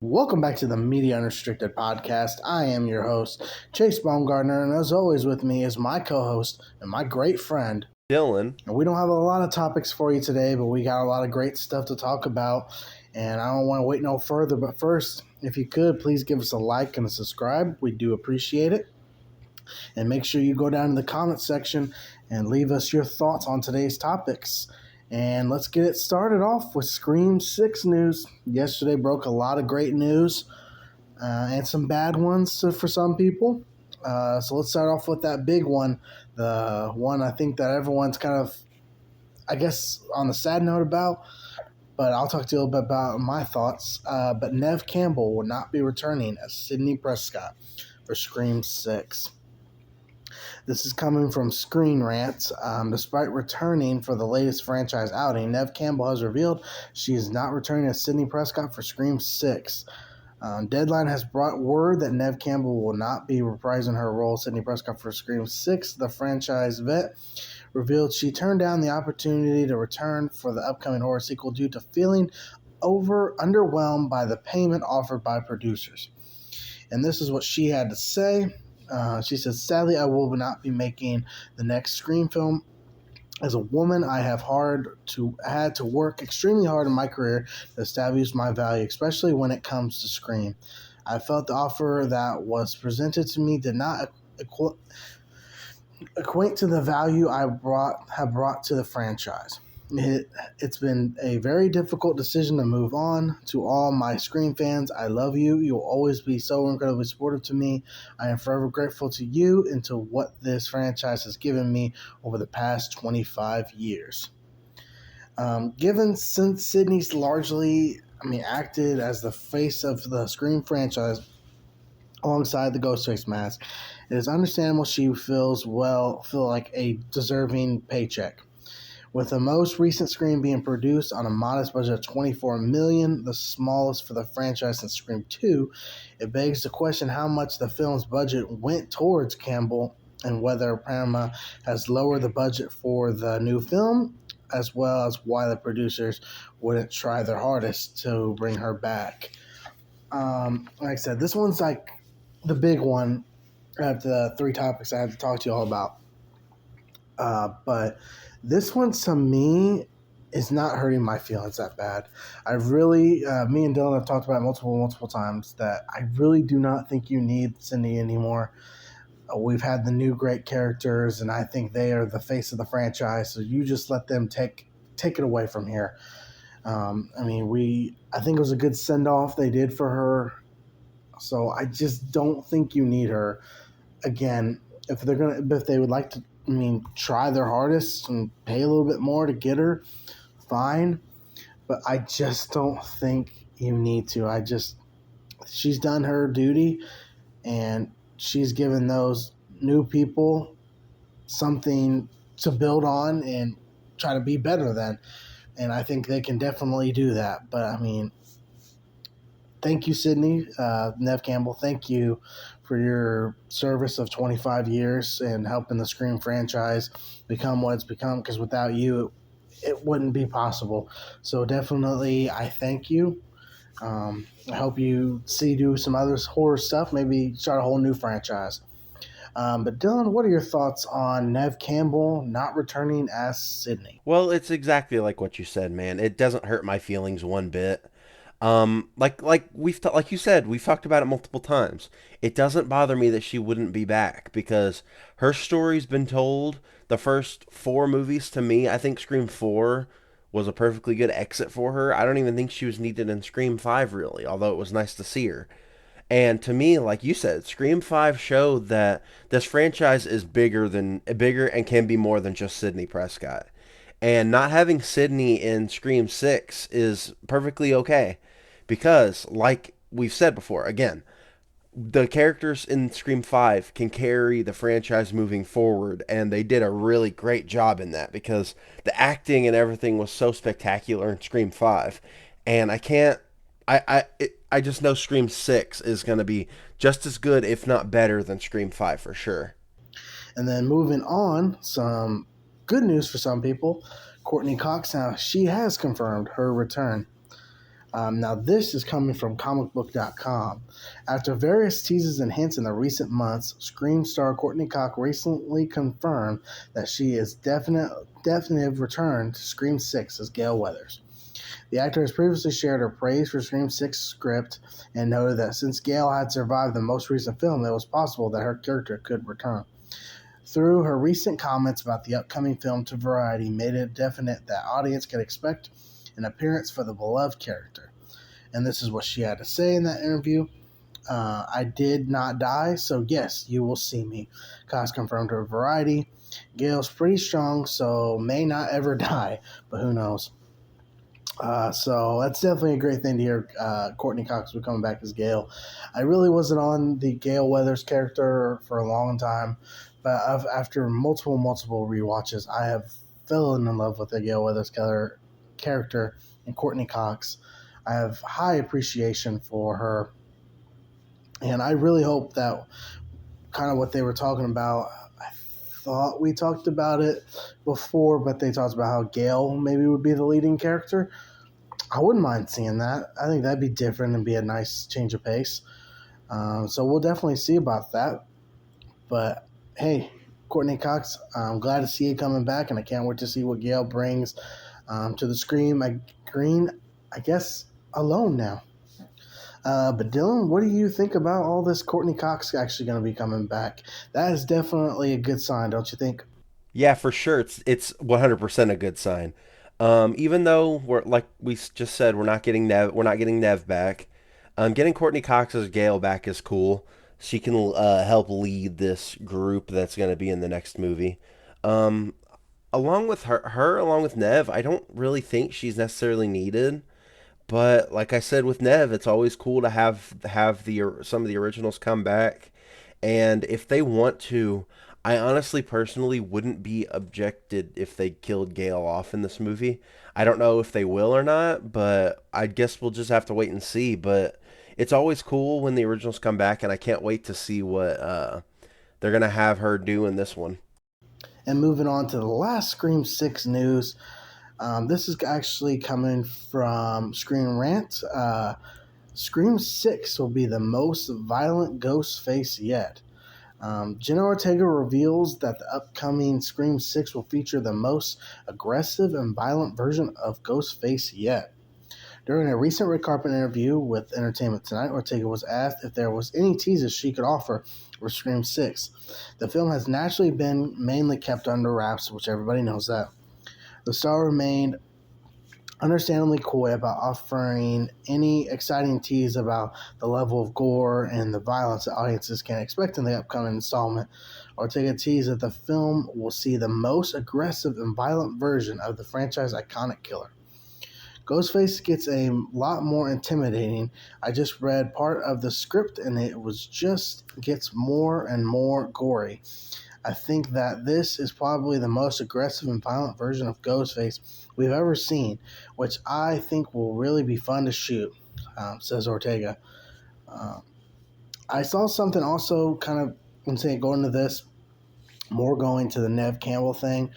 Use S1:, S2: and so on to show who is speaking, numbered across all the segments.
S1: Welcome back to the Media Unrestricted podcast. I am your host, Chase Baumgartner, and as always with me is my co-host and my great friend,
S2: Dylan.
S1: And we don't have a lot of topics for you today, but we got a lot of great stuff to talk about, and I don't want to wait no further. But first, if you could, please give us a like and a subscribe. We do appreciate it. And make sure you go down in the comment section and leave us your thoughts on today's topics. And let's get it started off with Scream 6 news. Yesterday broke a lot of great news and some bad ones for some people. So let's start off with that big one. The one I think that everyone's kind of, I guess, on the sad note about. But I'll talk to you a little bit about my thoughts. But Neve Campbell will not be returning as Sidney Prescott for Scream 6. This is coming from Screen Rant. Despite returning for the latest franchise outing, Neve Campbell has revealed she is not returning as Sidney Prescott for Scream 6. Deadline has brought word that Neve Campbell will not be reprising her role as Sidney Prescott for Scream 6. The franchise vet revealed she turned down the opportunity to return for the upcoming horror sequel due to feeling underwhelmed by the payment offered by producers. And this is what she had to say. She says, "Sadly, I will not be making the next Scream film. As a woman, I have had to work extremely hard in my career to establish my value, especially when it comes to Scream. I felt the offer that was presented to me did not equate to the value I have brought to the franchise. It's been a very difficult decision to move on. To all my Scream fans, I love you. You'll always be so incredibly supportive to me. I am forever grateful to you and to what this franchise has given me over the past 25 years." Given since Sidney's largely, acted as the face of the Scream franchise alongside the Ghostface mask, it is understandable she feel like a deserving paycheck. With the most recent Scream being produced on a modest budget of $24 million, the smallest for the franchise since Scream 2, it begs the question how much the film's budget went towards Campbell and whether Paramount has lowered the budget for the new film, as well as why the producers wouldn't try their hardest to bring her back. Like I said, this one's like the big one of the three topics I had to talk to you all about. But this one, to me, is not hurting my feelings that bad. I really, me and Dylan have talked about it multiple times, that I really do not think you need Cindy anymore. We've had the new great characters, and I think they are the face of the franchise, so you just let them take it away from here. I think it was a good send-off they did for her, so I just don't think you need her. Again, if they would like to, try their hardest and pay a little bit more to get her, fine. But I just don't think you need to. She's done her duty, and she's given those new people something to build on and try to be better than. And I think they can definitely do that. But, thank you, Sidney, Neve Campbell. Thank you for your service of 25 years and helping the Scream franchise become what it's become, because without you, it wouldn't be possible. So definitely, I thank you. I hope you do some other horror stuff, maybe start a whole new franchise. But Dylan, what are your thoughts on Neve Campbell not returning as Sidney?
S2: Well, it's exactly like what you said, man. It doesn't hurt my feelings one bit. Like you said, we've talked about it multiple times. It doesn't bother me that she wouldn't be back because her story's been told. The first four movies, to me, I think Scream 4 was a perfectly good exit for her. I don't even think she was needed in Scream 5, really, although it was nice to see her. And to me, like you said, Scream 5 showed that this franchise is bigger and can be more than just Sidney Prescott. And not having Sidney in Scream 6 is perfectly okay because, like we've said before, again, the characters in Scream 5 can carry the franchise moving forward, and they did a really great job in that because the acting and everything was so spectacular in Scream 5. And I just know Scream 6 is going to be just as good, if not better, than Scream 5 for sure.
S1: And then moving on, some good news for some people. Courtney Cox, now she has confirmed her return. Now, this is coming from comicbook.com. After various teases and hints in the recent months, Scream star Courtney Cox recently confirmed that she is definitive return to Scream 6 as Gale Weathers. The actor has previously shared her praise for Scream 6 script and noted that since Gale had survived the most recent film, it was possible that her character could return. Through her recent comments about the upcoming film to Variety made it definite that audience could expect an appearance for the beloved character. And this is what she had to say in that interview. I did not die, so yes, you will see me. Cox confirmed to Variety. Gale's pretty strong, so may not ever die, but who knows. So that's definitely a great thing to hear. Courtney Cox will be coming back as Gale. I really wasn't on the Gale Weathers character for a long time, but after multiple rewatches, I have fallen in love with the Gale Weathers character and Courtney Cox. I have high appreciation for her, and I really hope that kind of what they were talking about. I thought we talked about it before, but they talked about how Gale maybe would be the leading character. I wouldn't mind seeing that. I think that'd be different and be a nice change of pace. So we'll definitely see about that. But hey, Courtney Cox, I'm glad to see you coming back, and I can't wait to see what Gale brings to the screen. I guess alone now. But Dylan, what do you think about all this Courtney Cox actually going to be coming back? That is definitely a good sign, don't you think?
S2: Yeah, for sure. It's 100% a good sign. Even though we're like just said, we're not getting Nev back. Getting Courtney Cox as Gale back is cool. She can help lead this group that's going to be in the next movie. Um, Along with along with Nev, I don't really think she's necessarily needed. But like I said with Nev, it's always cool to have the some of the originals come back, and if they want to, I honestly personally wouldn't be objected if they killed Gale off in this movie. I don't know if they will or not, but I guess we'll just have to wait and see. But it's always cool when the originals come back, and I can't wait to see what they're gonna have her do in this one.
S1: And moving on to the last Scream 6 news. This is actually coming from Screen Rant. Scream 6 will be the most violent ghost face yet. Jenna Ortega reveals that the upcoming Scream 6 will feature the most aggressive and violent version of Ghostface yet. During a recent red carpet interview with Entertainment Tonight, Ortega was asked if there was any teases she could offer for Scream 6. The film has naturally been mainly kept under wraps, which everybody knows that. The star remained understandably coy about offering any exciting tease about the level of gore and the violence that audiences can expect in the upcoming installment. Ortega teased that the film will see the most aggressive and violent version of the franchise's iconic killer. Ghostface gets a lot more intimidating. I just read part of the script and it was just gets more and more gory. I think that this is probably the most aggressive and violent version of Ghostface we've ever seen, which I think will really be fun to shoot, says Ortega. Uh, I saw something also kind of, I'm saying going to this, more going to the Nev Campbell thing.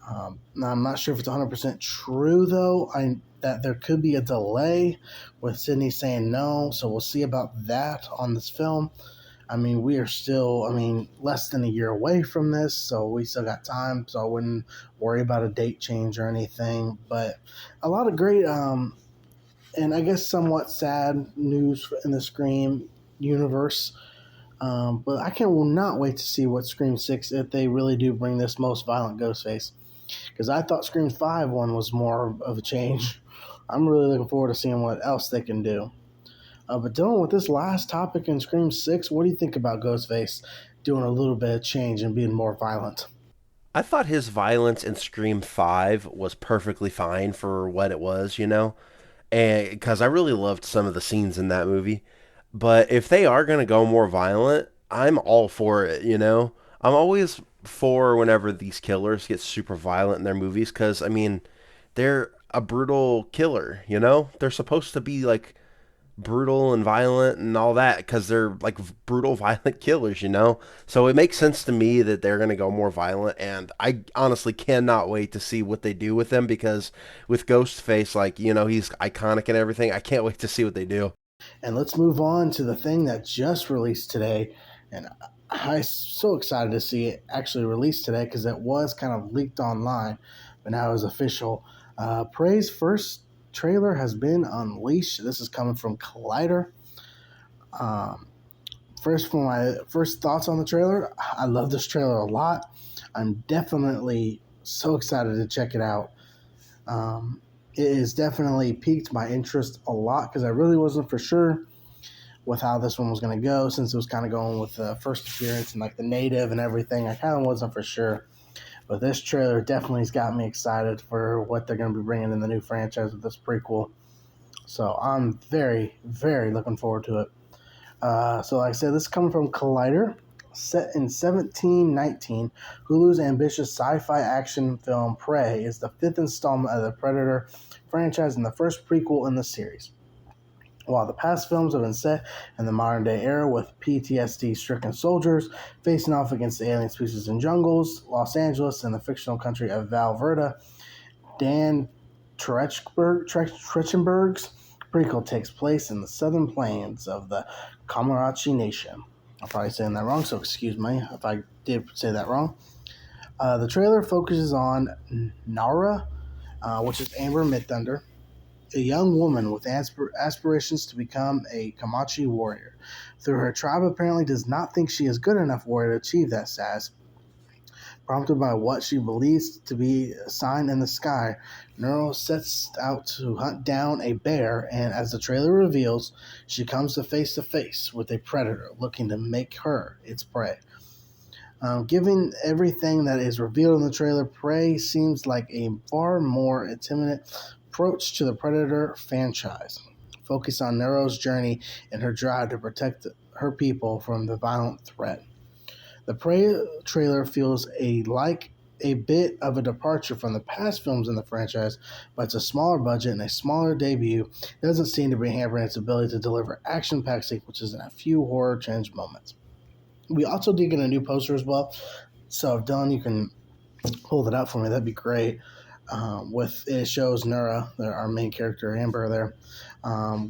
S1: I'm not sure if it's 100% true, though, that there could be a delay with Sydney saying no, so we'll see about that on this film. I mean, we are still, less than a year away from this, so we still got time, so I wouldn't worry about a date change or anything. But a lot of great, and I guess somewhat sad news in the Scream universe. But I can will not wait to see what Scream 6, if they really do bring this most violent Ghostface. Because I thought Scream 5 one was more of a change. I'm really looking forward to seeing what else they can do. But Dylan, with this last topic in Scream 6, what do you think about Ghostface doing a little bit of change and being more violent?
S2: I thought his violence in Scream 5 was perfectly fine for what it was, you know? And because I really loved some of the scenes in that movie. But if they are going to go more violent, I'm all for it, you know? I'm always for whenever these killers get super violent in their movies because, I mean, they're a brutal killer, you know? They're supposed to be like brutal and violent and all that because they're like brutal, violent killers, you know? So it makes sense to me that they're going to go more violent. And I honestly cannot wait to see what they do with them because with Ghostface, like, you know, he's iconic and everything. I can't wait to see what they do.
S1: And let's move on to the thing that just released today. And I'm so excited to see it actually released today because it was kind of leaked online, but now it's official. Prey's first trailer has been unleashed. This is coming from Collider. Um, First, for my first thoughts on the trailer, I love this trailer a lot. I'm definitely so excited to check it out. It has definitely piqued my interest a lot because I really wasn't for sure with how this one was going to go since it was kind of going with the first appearance and like the native and everything. I kind of wasn't for sure. But this trailer definitely has got me excited for what they're going to be bringing in the new franchise with this prequel. So I'm very, very looking forward to it. So like I said, this is coming from Collider. Set in 1719, Hulu's ambitious sci-fi action film Prey is the fifth installment of the Predator franchise and the first prequel in the series. While the past films have been set in the modern day era with PTSD stricken soldiers facing off against alien species in jungles, Los Angeles, and the fictional country of Valverda, Dan Trachtenberg's prequel takes place in the southern plains of the Comanche Nation. I'm probably saying that wrong, so excuse me if I did say that wrong. The trailer focuses on Nara, which is Amber Midthunder, a young woman with aspirations to become a Comanche warrior. Though her tribe apparently does not think she is good enough warrior to achieve that status, prompted by what she believes to be a sign in the sky, Nero sets out to hunt down a bear, and as the trailer reveals, she comes to face with a predator looking to make her its prey. Given everything that is revealed in the trailer, Prey seems like a far more intimate approach to the Predator franchise, focused on Nero's journey and her drive to protect her people from the violent threat. The Prey trailer feels like a bit of a departure from the past films in the franchise, but it's a smaller budget and a smaller debut. It doesn't seem to be hampering its ability to deliver action-packed sequences and a few horror-tinged moments. We also did get a new poster as well, so if Dylan, you can pull that up for me, that'd be great. With it shows Nura, our main character, Amber, there.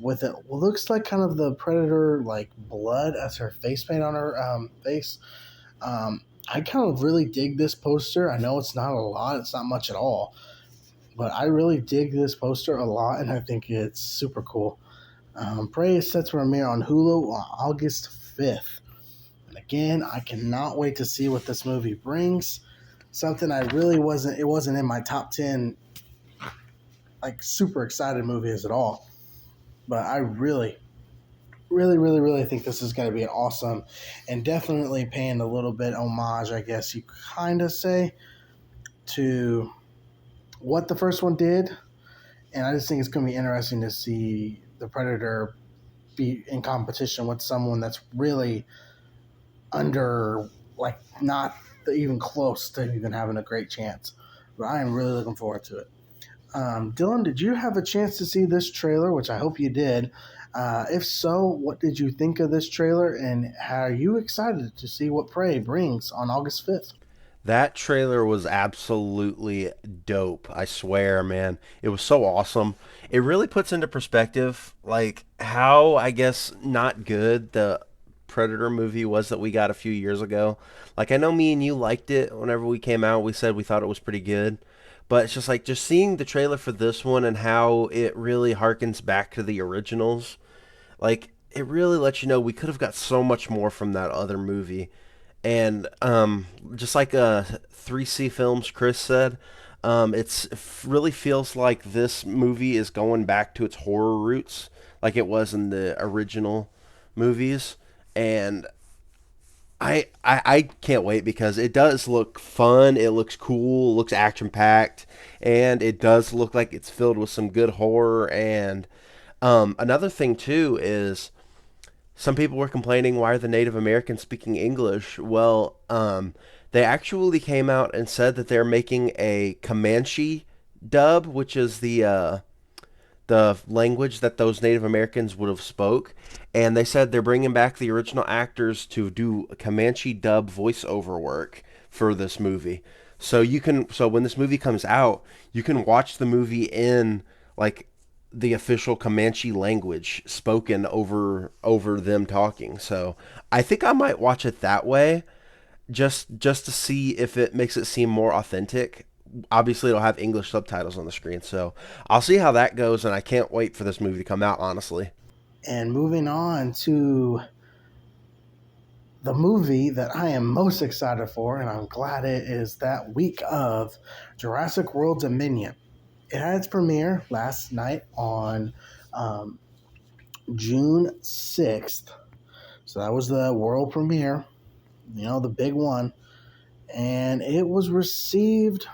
S1: With it, looks like kind of the predator like blood as her face paint on her face. I kind of really dig this poster. I know it's not a lot, it's not much at all, but I really dig this poster a lot, and I think it's super cool. Prey is set to premiere on Hulu on August 5th. And again, I cannot wait to see what this movie brings. Something I really wasn't, it wasn't in my top 10, like, super excited movies at all. But I really, really, really, really think this is going to be an awesome and definitely paying a little bit homage, I guess you kind of say, to what the first one did. And I just think it's going to be interesting to see the Predator be in competition with someone that's really under, like, not even close to even having a great chance. But I am really looking forward to it. Dylan, did you have a chance to see this trailer, which I hope you did? If so, what did you think of this trailer, and how are you excited to see what Prey brings on August 5th?
S2: That trailer was absolutely dope. I swear, man. It was so awesome. It really puts into perspective like how I guess not good the Predator movie was that we got a few years ago. Like I know me and you liked it whenever we came out. We said we thought it was pretty good. But it's just like just seeing the trailer for this one and how it really harkens back to the originals. Like it really lets you know we could have got so much more from that other movie. And just like 3C Films, Chris said, it really feels like this movie is going back to its horror roots, like it was in the original movies. And I can't wait because it does look fun, it looks cool, it looks action packed, and it does look like it's filled with some good horror. And another thing too is some people were complaining, why are the Native Americans speaking English? Well, they actually came out and said that they're making a Comanche dub, which is the language that those Native Americans would have spoke, and they said they're bringing back the original actors to do Comanche dub voiceover work for this movie. So when this movie comes out, you can watch the movie in like the official Comanche language spoken over them talking. So I think I might watch it that way, just to see if it makes it seem more authentic. Obviously, it'll have English subtitles on the screen, so I'll see how that goes, and I can't wait for this movie to come out. Honestly,
S1: And moving on to the movie that I am most excited for, and I'm glad it is that week of Jurassic World Dominion. It had its premiere last night on um, June 6th. So that was the world premiere, the big one. And it was received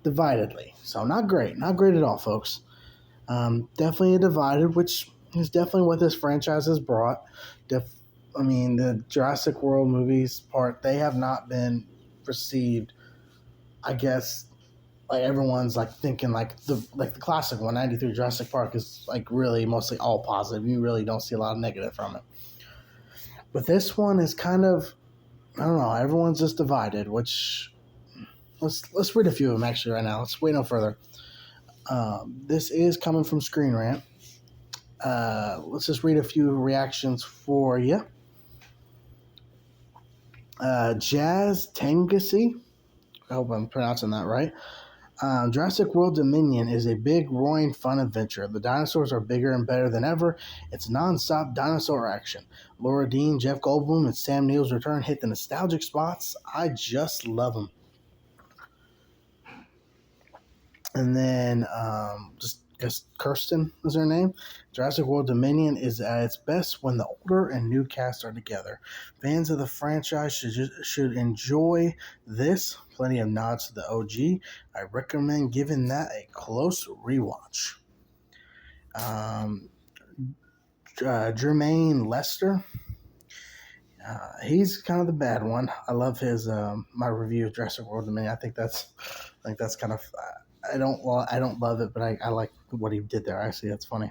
S1: dividedly. So not great. Not great at all, folks. Definitely a divided, which is definitely what this franchise has brought. The Jurassic World movies they have not been received, I guess, like everyone's like thinking the classic one, 93 Jurassic Park is like really mostly all positive. You really don't see a lot of negative from it. But this one is kind of, I don't know, everyone's just divided, which let's read a few of them actually right now. Let's wait no further. This is coming from Screen Rant. Let's just read a few reactions for you. Jazz Tangasi, I hope I'm pronouncing that right. Jurassic World Dominion is a big, roaring, fun adventure. The dinosaurs are bigger and better than ever. It's non-stop dinosaur action. Laura Dean, Jeff Goldblum, and Sam Neill's return hit the nostalgic spots. I just love them. And then, Kirsten is her name. Jurassic World Dominion is at its best when the older and new cast are together. Fans of the franchise should enjoy this. Plenty of nods to the OG. I recommend giving that a close rewatch. Jermaine Lester. He's kind of the bad one. I love his my review of Jurassic World Dominion. I think that's kind of. I don't love it, but I like what he did there. Actually, that's funny.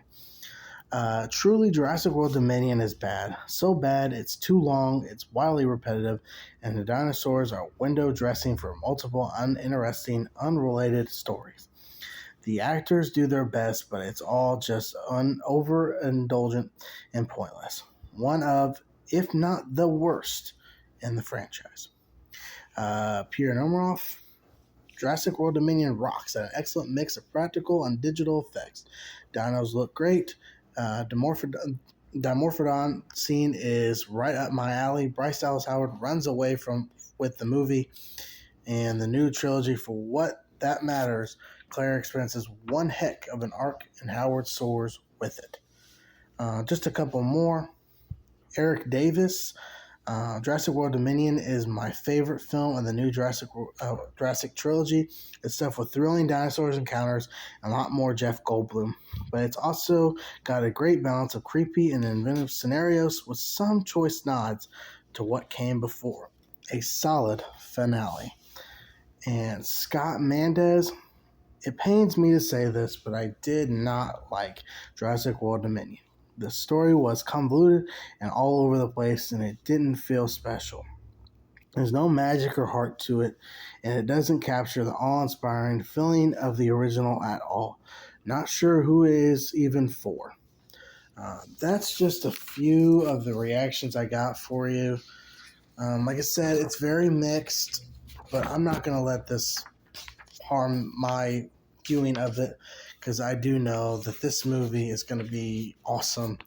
S1: Truly, Jurassic World Dominion is bad. So bad, it's too long, it's wildly repetitive, and the dinosaurs are window dressing for multiple uninteresting, unrelated stories. The actors do their best, but it's all just overindulgent and pointless. One of, if not the worst, in the franchise. Pierre Nomeroff. Jurassic World Dominion rocks at an excellent mix of practical and digital effects. Dinos look great. Dimorphodon scene is right up my alley. Bryce Dallas Howard runs away with the movie, and the new trilogy, for what that matters, Claire experiences one heck of an arc, and Howard soars with it. Just a couple more. Eric Davis. Jurassic World Dominion is my favorite film in the new Jurassic trilogy. It's stuff with thrilling dinosaurs encounters and a lot more Jeff Goldblum. But it's also got a great balance of creepy and inventive scenarios with some choice nods to what came before. A solid finale. And Scott Mendez, it pains me to say this, but I did not like Jurassic World Dominion. The story was convoluted and all over the place, and it didn't feel special. There's no magic or heart to it, and it doesn't capture the awe-inspiring feeling of the original at all. Not sure who it is even for. That's just a few of the reactions I got for you. Like I said, it's very mixed, but I'm not going to let this harm my viewing of it, because I do know that this movie is going to be awesome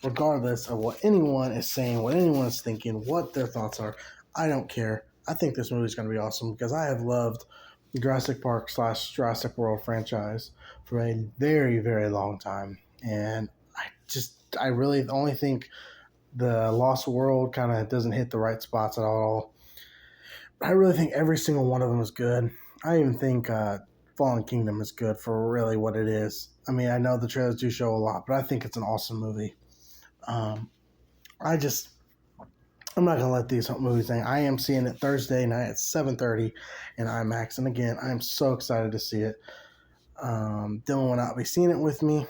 S1: regardless of what anyone is saying, what anyone is thinking, what their thoughts are. I don't care. I think this movie is going to be awesome because I have loved the Jurassic Park / Jurassic World franchise for a very, very long time. And I really only think the Lost World kind of doesn't hit the right spots at all. I really think every single one of them is good. I even think Fallen Kingdom is good for really what it is. I mean, I know the trailers do show a lot, but I think it's an awesome movie. I'm not going to let these movies hang. I am seeing it Thursday night at 7:30 in IMAX. And again, I'm so excited to see it. Dylan will not be seeing it with me,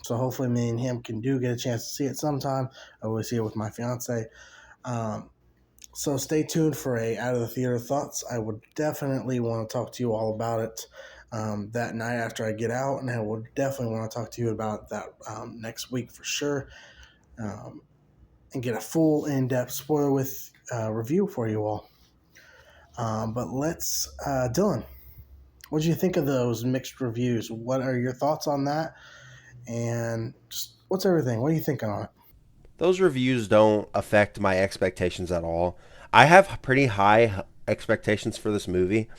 S1: so hopefully me and him can get a chance to see it sometime. I will see it with my fiance. Um, so stay tuned for a out of the theater thoughts. I would definitely want to talk to you all about it that night after I get out, and I will definitely want to talk to you about that next week for sure, um, and get a full in-depth spoiler with review for you all. But let's, Dylan, what did you think of those mixed reviews? What are your thoughts on that? And just what's everything? What are you thinking on it?
S2: Those reviews don't affect my expectations at all. I have pretty high expectations for this movie,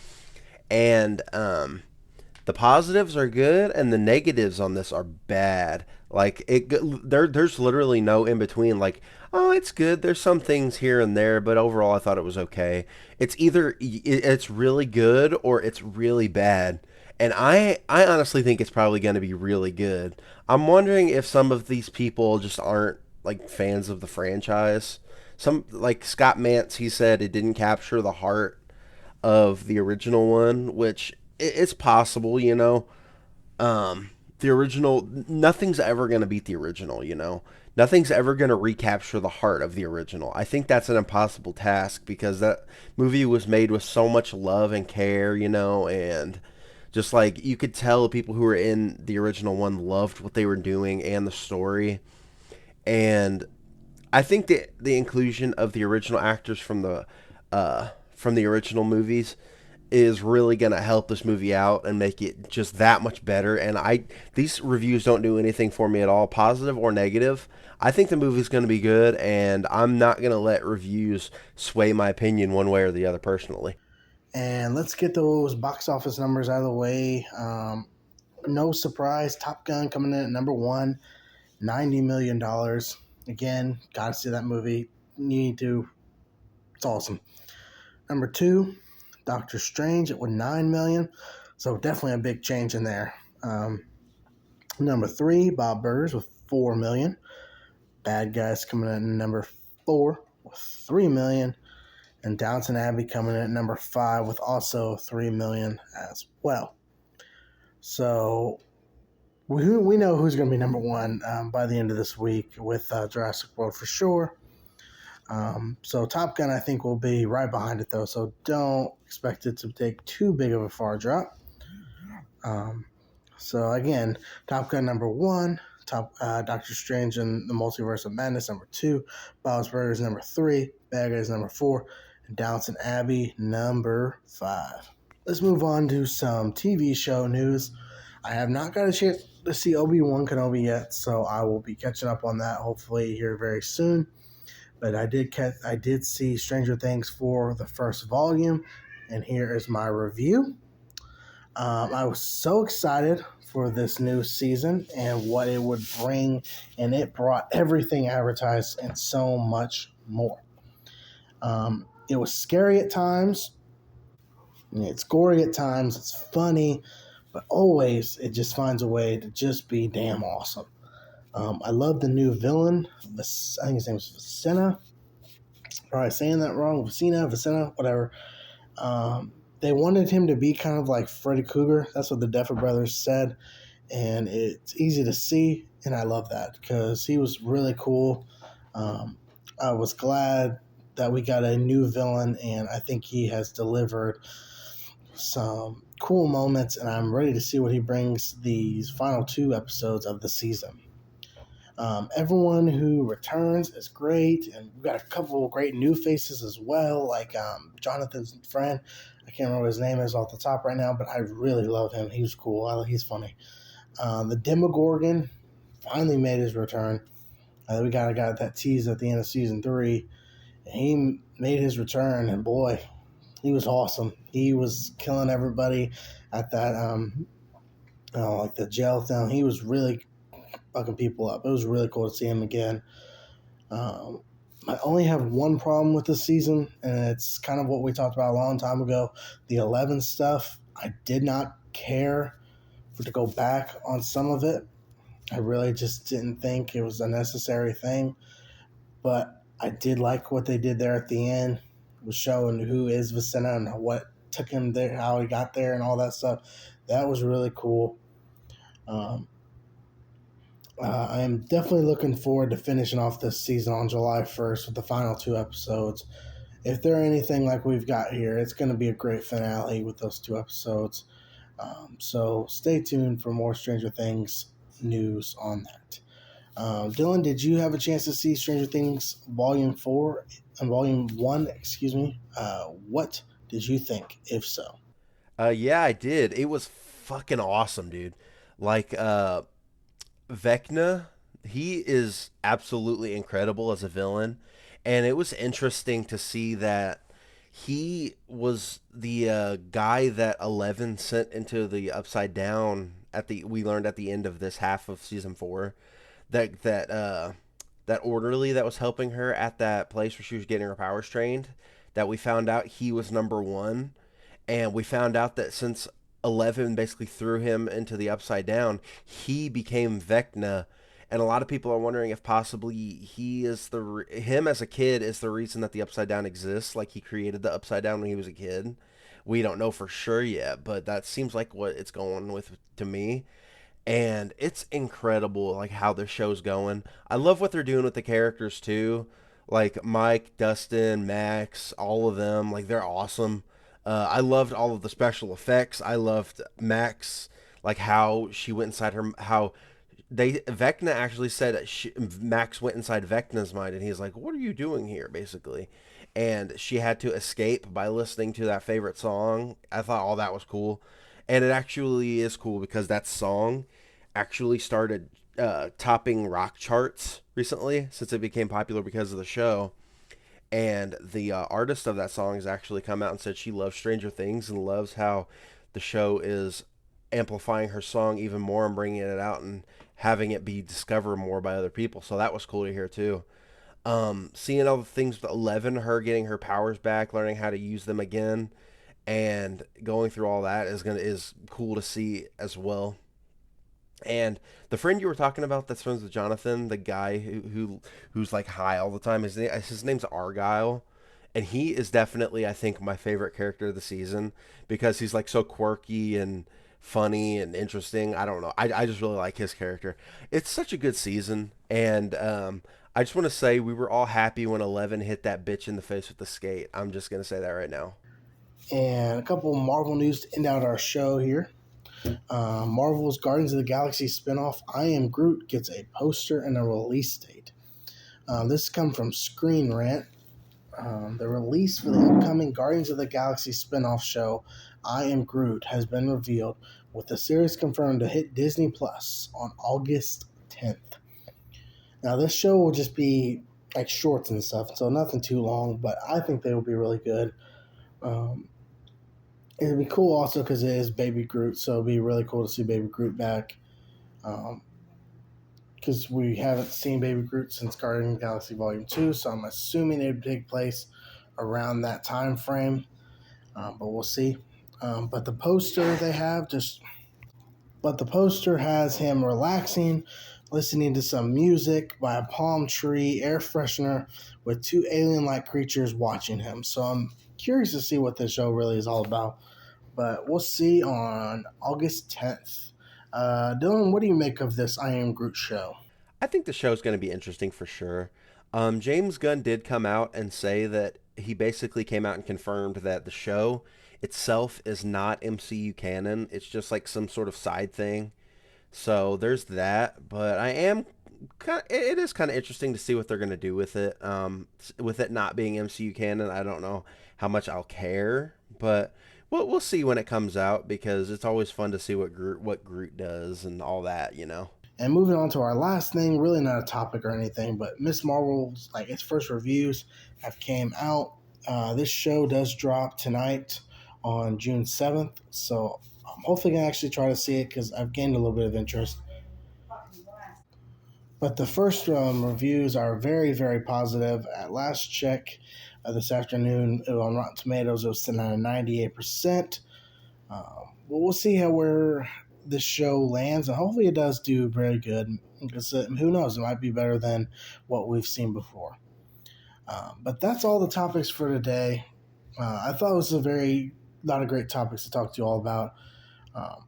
S2: and the positives are good, and the negatives on this are bad. Like there's literally no in between. Like, oh, it's good. There's some things here and there, but overall, I thought it was okay. It's either it's really good or it's really bad. And I honestly think it's probably going to be really good. I'm wondering if some of these people just aren't like fans of the franchise. Some like Scott Mantz, he said it didn't capture the heart of the original one, which it's possible, you know. The original, nothing's ever going to beat the original, you know. Nothing's ever going to recapture the heart of the original. I think that's an impossible task because that movie was made with so much love and care, you know, and just like you could tell people who were in the original one loved what they were doing and the story. And I think that the inclusion of the original actors from the original movies is really going to help this movie out and make it just that much better. And these reviews don't do anything for me at all, positive or negative. I think the movie's going to be good, and I'm not going to let reviews sway my opinion one way or the other personally.
S1: And let's get those box office numbers out of the way. No surprise, Top Gun coming in at number one, $90 million. Again, gotta see that movie. You need to. It's awesome. Number two, Doctor Strange at 9 million. So definitely a big change in there. Number three, Bob Burgers with 4 million. Bad Guys coming in at number four with 3 million. And Downton Abbey coming in at number five with also 3 million as well. So we know who's going to be number one by the end of this week with Jurassic World for sure. So Top Gun, I think, will be right behind it, though. So don't expect it to take too big of a far drop. So again, Top Gun number one, Doctor Strange and the Multiverse of Madness number two, Bob's Burgers number three, Bad Guys number four, and Downton Abbey number five. Let's move on to some TV show news. I have not got a chance to see Obi-Wan Kenobi yet, so I will be catching up on that hopefully here very soon. But I did see Stranger Things for the first volume, and here is my review. I was so excited for this new season and what it would bring, and it brought everything advertised and so much more. It was scary at times, it's gory at times, it's funny, but always it just finds a way to just be damn awesome. I love the new villain. I think his name is Vicena. Probably saying that wrong. Vicena, whatever. They wanted him to be kind of like Freddy Krueger. That's what the Duffer Brothers said. And it's easy to see, and I love that because he was really cool. I was glad that we got a new villain, and I think he has delivered some cool moments, and I'm ready to see what he brings these final two episodes of the season. Everyone who returns is great, and we've got a couple of great new faces as well, like Jonathan's friend. I can't remember what his name is off the top right now, but I really love him. He was cool. He's funny. The Demogorgon finally made his return. We got that tease at the end of season 3. He made his return, and boy, he was awesome. He was killing everybody at that like the jail thing. He was really fucking people up. It was really cool to see him again. I only have one problem with this season, and it's kind of what we talked about a long time ago. The 11 stuff, I did not care to go back on some of it. I really just didn't think it was a necessary thing. But I did like what they did there at the end. It was showing who is Vicena and what took him there, how he got there, and all that stuff. That was really cool. Um, I am definitely looking forward to finishing off this season on July 1st with the final two episodes. If they're anything like we've got here, it's going to be a great finale with those two episodes. So stay tuned for more Stranger Things news on that. Dylan, did you have a chance to see Stranger Things Volume 4 and Volume 1? Excuse me. What did you think, if so?
S2: Yeah, I did. It was fucking awesome, dude. Like, Vecna, he is absolutely incredible as a villain, and it was interesting to see that he was the guy that 11 sent into the Upside Down at the we learned at the end of this half of season 4 that orderly that was helping her at that place where she was getting her powers trained, that we found out he was number 1, and we found out that since 11 basically threw him into the Upside Down, he became Vecna. And a lot of people are wondering if possibly him as a kid is the reason that the Upside Down exists. Like he created the Upside Down when he was a kid. We don't know for sure yet, but that seems like what it's going with to me. And it's incredible like how the show's going. I love what they're doing with the characters too, like Mike, Dustin, Max, all of them. Like they're awesome. I loved all of the special effects. I loved Max, like how she went inside her, how they Vecna actually said that Max went inside Vecna's mind, and he's like, "What are you doing here?" Basically, and she had to escape by listening to that favorite song. I thought all that was cool, and it actually is cool because that song actually started topping rock charts recently since it became popular because of the show. And the artist of that song has actually come out and said she loves Stranger Things and loves how the show is amplifying her song even more and bringing it out and having it be discovered more by other people. So that was cool to hear too. Seeing all the things with 11, her getting her powers back, learning how to use them again, and going through all that is cool to see as well. And the friend you were talking about that's friends with Jonathan, the guy who's like high all the time, his name's Argyle, and he is definitely I think my favorite character of the season because he's like so quirky and funny and interesting. I don't know. I just really like his character. It's such a good season, and I just want to say we were all happy when 11 hit that bitch in the face with the skate. I'm just gonna say that right now.
S1: And a couple of Marvel news to end out our show here. Marvel's Guardians of the Galaxy spinoff, I Am Groot, gets a poster and a release date. This comes from Screen Rant. The release for the upcoming Guardians of the Galaxy spinoff show, I Am Groot, has been revealed, with the series confirmed to hit Disney Plus on August 10th. Now, this show will just be like shorts and stuff, so nothing too long, but I think they will be really good. Um, It'll be cool also because it is Baby Groot, so it'll be really cool to see Baby Groot back. Because we haven't seen Baby Groot since Guardians of the Galaxy Volume 2, so I'm assuming it would take place around that time frame. But we'll see. But the poster they have but the poster has him relaxing, listening to some music by a palm tree, air freshener, with two alien-like creatures watching him. So I'm curious to see what this show really is all about. But we'll see on August 10th. Dylan, what do you make of this I Am Groot show?
S2: I think the show's going to be interesting for sure. James Gunn did come out and say that he basically came out and confirmed that the show itself is not MCU canon. It's just like some sort of side thing. So there's that. But it is kind of interesting to see what they're going to do with it. With it not being MCU canon, I don't know how much I'll care, but we'll see when it comes out because it's always fun to see what Groot does and all that, you know.
S1: And moving on to our last thing, really not a topic or anything, but Miss Marvel's like its first reviews have came out. This show does drop tonight on June 7th, so I'm hopefully gonna actually try to see it because I've gained a little bit of interest. But the first reviews are very, very positive. At last check this afternoon on Rotten Tomatoes, it was sitting at a 98%. But we'll see where this show lands, and hopefully it does do very good. Because who knows, it might be better than what we've seen before. But that's all the topics for today. I thought it was a lot of great topics to talk to you all about. Um,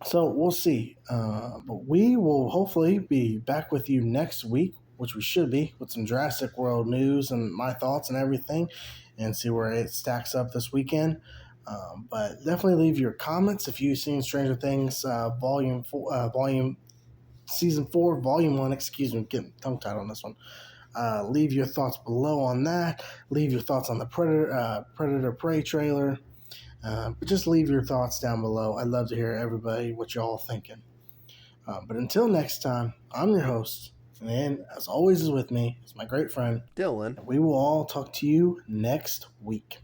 S1: So we'll see. But we will hopefully be back with you next week, which we should be, with some Jurassic World news and my thoughts and everything, and see where it stacks up this weekend. But definitely leave your comments if you've seen Stranger Things volume season 4, volume 1. Excuse me, getting tongue tied on this one. Leave your thoughts below on that. Leave your thoughts on the Predator Prey trailer. But just leave your thoughts down below. I'd love to hear everybody what y'all thinking. But until next time, I'm your host, and as always is with me is my great friend
S2: Dylan.
S1: we will all talk to you next week.